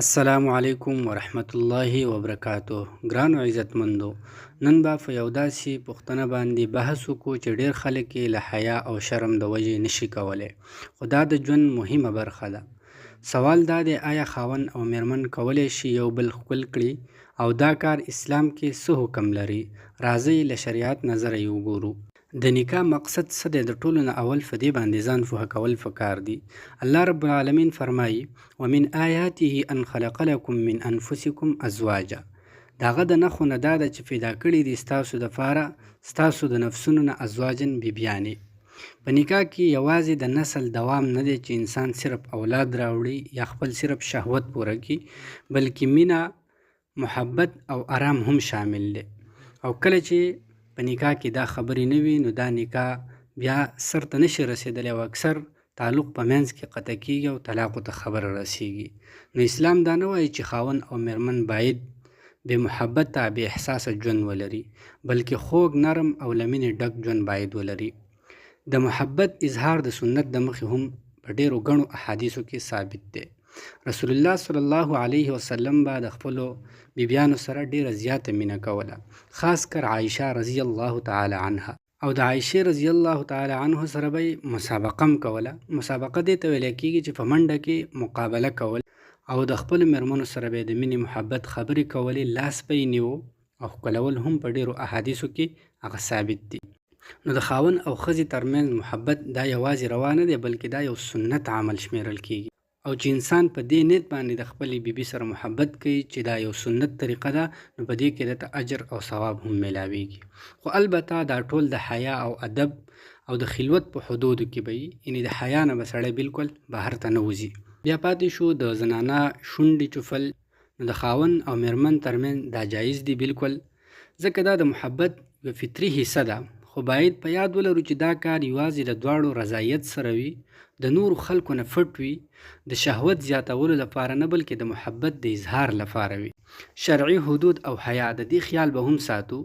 السلام علیکم ورحمت الله وبرکاتو. ګرانو عزتمندو، نن به په یو داسې پوښتنه باندې بحث وکړو چې ډېر خلک یې له حیا او شرم د وجې نشي کولی، خو دا د ژوند مهمه برخه ده. سوال دا دی، آیا خاوند او میرمن کولی شي یو بل ښکل کړي، او دا کار اسلام کې څه حکم لري؟ راځئ له شریعت نظره یې وګورو. د نکاح مقصد څه دی؟ د ټولو نه اول په دې باندې ځان پوهه کول پکار دي. الله رب العالمین فرمایي: ومن آیاته ان خلق لکم من انفسکم ازواجا. د هغه د نښو نه دا ده چې پیدا کړي دي ستاسو دپاره ستاسو د نفسونو نه ازواجن بیبیانې. په نکاح کې یوازې د نسل دوام نه دی چې انسان صرف اولاد راوړي یا خپل صرف شهوت پوره کړي، بلکې مینه، محبت او آرام هم شامل دی. او کله چې په نکاح کې دا خبرې نه وي، نو دا نکاح بیا سر ته نشي رسېدلی او اکثر تعلق په منځ کې قطع کېږي او طلاقو ته خبره رسېږي. نو اسلام دا نه وایي چې خاوند او میرمن باید بې محبته بې احساسه ژوند ولري، بلکې خوږ، نرم او له مینې ډک ژوند باید ولري. د محبت اظهار د سنت د مخې هم په ډېرو ګڼو احادیثو کې ثابت دی. رسول الله صلی الله علیه وسلم به د خپلو بیبیانو سره ډیره زیاته مینه کوله، خاص کر عایشه رضی الله تعالی عنها. او د عایشه رضی الله تعالی عنها سره به مسابقه هم کوله. مسابقه دې ته ویل کېږي چې په منډه کې مقابله کول، او د خپلو میرمنو سره به د مینې محبت خبرې کولې، لاس به یې نیو او ښکلول هم په ډیرو احادیثو کې هغه ثابت دي. نو د خاوند او ښځې ترمنځ محبت دا یوازې روا نه دی، بلکې دا یو سنت عمل شمیرل کېږي. او چې انسان په دې نیت باندې د خپلې بیبي سره محبت کوي چې دا یو سنت طریقه ده، نو په دې کې دته اجر او ثواب هم میلاویږي. خو البته دا ټول د حیا او ادب او د خلوت په حدودو کې به وي، یعنې د حیا نه به سړی بالکل بهر ته نه وځي. بیا پاتې شو د زنانه شونډې چوفل. نو د خاوند او میرمن ترمنځ دا جایز دي بالکل، ځکه دا د محبت یو فطري حصه ده. خو باید په یاد ولرو چې دا کار یوازې د دواړو رضایت سره وي، د نورو خلکو نه پټ وي، د شهوت زیاتولو لپاره نه، بلکې د محبت د اظهار لپاره وي. شرعي حدود او حیا، د دې خیال به هم ساتو.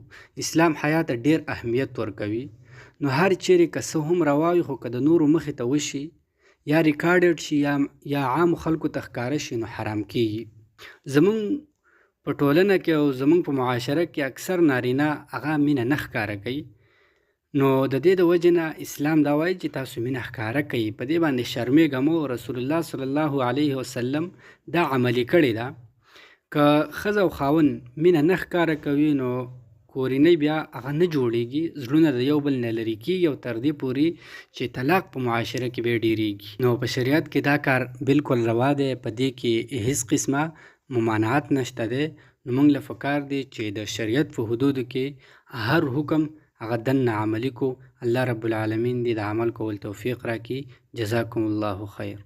اسلام حیا ته ډیر اهمیت ورکوي. نو هر چیرې که څه هم روا وي، خو که د نورو مخې ته وشي یا ریکارډډ شي یا عام خلکو ته ښکاره شي، نو حرام کیږي. زمونږ په ټولنه کې او زمونږ په معاشره کې اکثر نارینه هغه مینه نه ښکاره کوي. نو د دې د وجې نه اسلام دا وایي چې تاسو مینه ښکاره کوئ. په دې باندې شرمېږم، او رسول الله صلی الله علیه وسلم دا عملي کړې ده. که ښځه او خاوند مینه نه ښکاره کوي، نو کورنۍ بیا هغه نه جوړېږي، زړونه د یو بل نه لرې کېږي، او تر دې پورې چې طلاق په معاشره کې بیا ډېرېږي. نو په شریعت کې دا کار بالکل روا دی، په دې کې هیڅ قسمه ممانعت نشته دی. نو موږ له پکار دی چې د شریعت په حدودو کې هر حکم هغه دننه عملي کو. الله رب العالمین دې د عمل کول توفیق راکړي. جزاکم الله خیر.